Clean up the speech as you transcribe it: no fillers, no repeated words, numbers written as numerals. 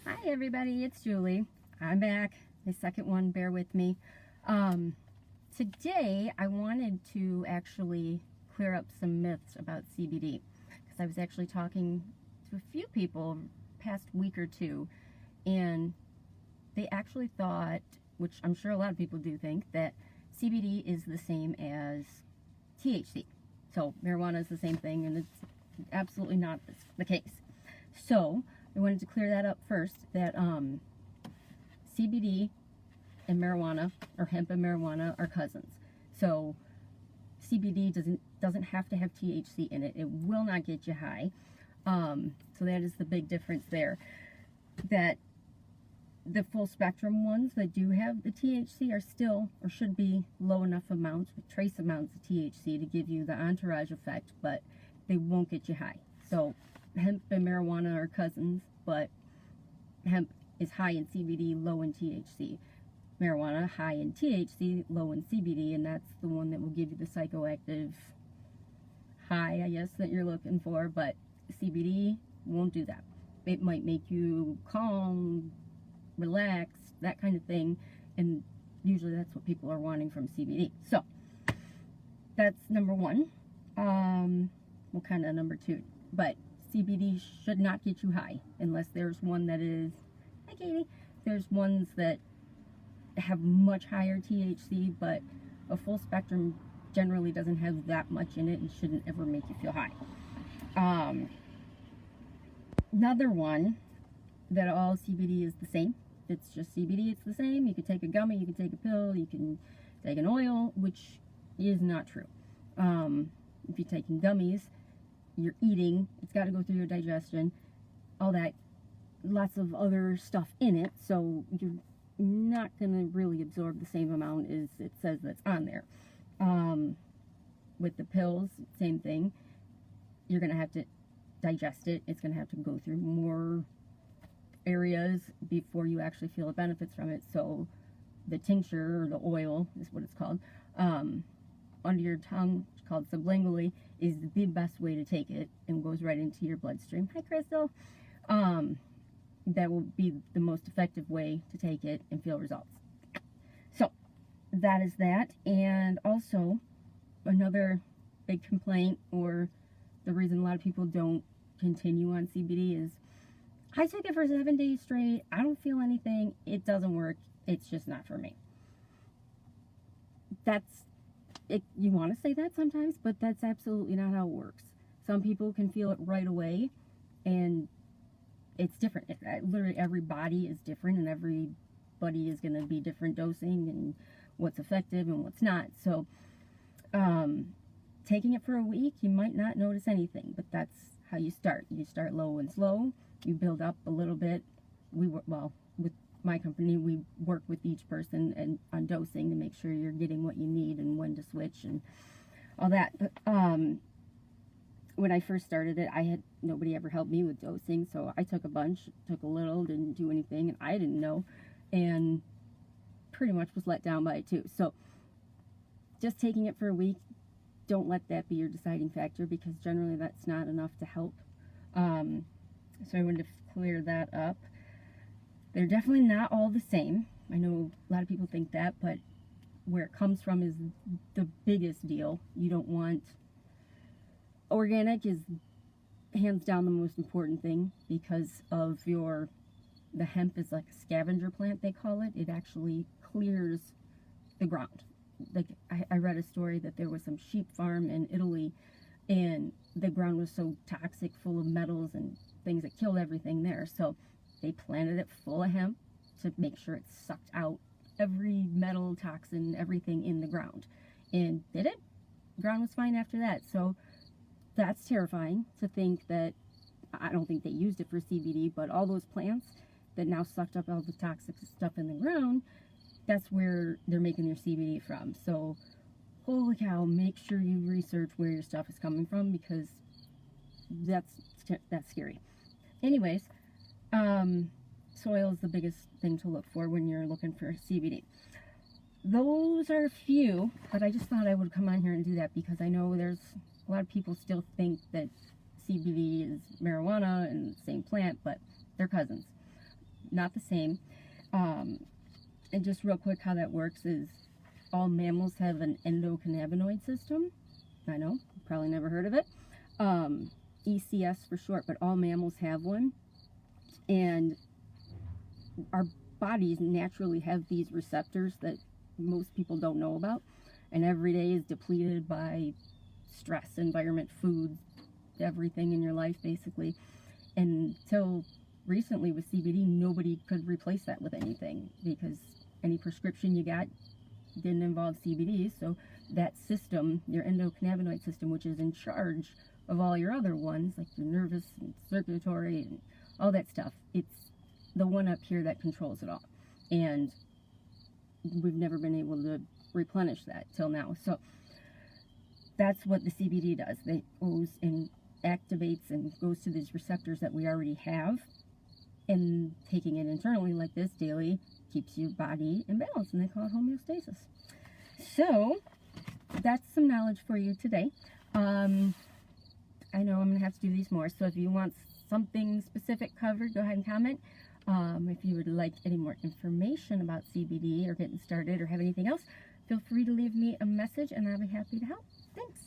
Hi everybody, it's Julie. I'm back. The second one, bear with me. Today I wanted to actually clear up some myths about CBD because I was actually talking to a few people past week or two, and they actually thought, which I'm sure a lot of people do think, that CBD is the same as THC. So marijuana is the same thing, and it's absolutely not the case. So I wanted to clear that up first, that CBD and marijuana, or hemp and marijuana, are cousins. So CBD doesn't have to have THC in it. It will not get you high. So that is the big difference there. That the full spectrum ones that do have the THC are still, or should be, low enough amounts, trace amounts of THC to give you the entourage effect, but they won't get you high. So hemp and marijuana are cousins, but hemp is high in CBD, low in THC. Marijuana, high in THC, low in CBD, and that's the one that will give you the psychoactive high, I guess, that you're looking for, but CBD won't do that. It might make you calm, relaxed, that kind of thing, and usually that's what people are wanting from CBD. So that's number one. Well, kind of number two, but CBD should not get you high unless there's one that is, hi Katie, there's ones that have much higher THC, but a full spectrum generally doesn't have that much in it and shouldn't ever make you feel high. Another one, that all CBD is the same. It's just CBD, it's the same. You can take a gummy, you can take a pill, you can take an oil, which is not true. If you're taking gummies, you're eating, it's got to go through your digestion, all that, lots of other stuff in it, so you're not going to really absorb the same amount as it says that's on there. With the pills, same thing. You're going to have to digest it. It's going to have to go through more areas before you actually feel the benefits from it. So the tincture, or the oil is what it's called, under your tongue, called sublingually, is the best way to take it, and goes right into your bloodstream. Hi Crystal. That will be the most effective way to take it and feel results. So that is that. And also another big complaint, or the reason a lot of people don't continue on CBD, is I took it for 7 days straight, I don't feel anything, it doesn't work, it's just not for me. That's it. You want to say that sometimes, but that's absolutely not how it works. Some people can feel it right away, and it's different. Literally every body is different, and everybody is going to be different dosing and what's effective and what's not. So taking it for a week, you might not notice anything, but that's how you start. You start low and slow, you build up a little bit. With my company, we work with each person and on dosing to make sure you're getting what you need and when to switch and all that. But when I first started it, nobody ever helped me with dosing, so I took a bunch, took a little, didn't do anything, and I didn't know, and pretty much was let down by it too. So just taking it for a week, don't let that be your deciding factor, because generally that's not enough to help. So I wanted to clear that up. They're definitely not all the same. I know a lot of people think that, but where it comes from is the biggest deal. You don't want... Organic is hands down the most important thing, because of the hemp is like a scavenger plant, they call it. It actually clears the ground. Like, I read a story that there was some sheep farm in Italy, and the ground was so toxic, full of metals and things that killed everything there. So they planted it full of hemp to make sure it sucked out every metal, toxin, everything in the ground. And did it? The ground was fine after that. So that's terrifying to think that. I don't think they used it for CBD, but all those plants that now sucked up all the toxic stuff in the ground, that's where they're making their CBD from. So holy cow, make sure you research where your stuff is coming from, because that's scary. Anyways, soil is the biggest thing to look for when you're looking for CBD. Those are a few, but I just thought I would come on here and do that, because I know there's a lot of people still think that CBD is marijuana and the same plant, but they're cousins. not the same. And just real quick, how that works is all mammals have an endocannabinoid system. I know, you probably never heard of it. ECS for short, but all mammals have one. And our bodies naturally have these receptors that most people don't know about. And every day is depleted by stress, environment, food, everything in your life, basically. Until recently with CBD, nobody could replace that with anything, because any prescription you got didn't involve CBD. So that system, your endocannabinoid system, which is in charge of all your other ones, like your nervous and circulatory and all that stuff, it's the one up here that controls it all. And we've never been able to replenish that till now. So that's what the CBD does. It goes and activates and goes to these receptors that we already have, and taking it internally like this daily keeps your body in balance, and they call it homeostasis. So that's some knowledge for you today. I know I'm going to have to do these more, so if you want something specific covered, go ahead and comment. If you would like any more information about CBD or getting started or have anything else, feel free to leave me a message and I'll be happy to help. Thanks.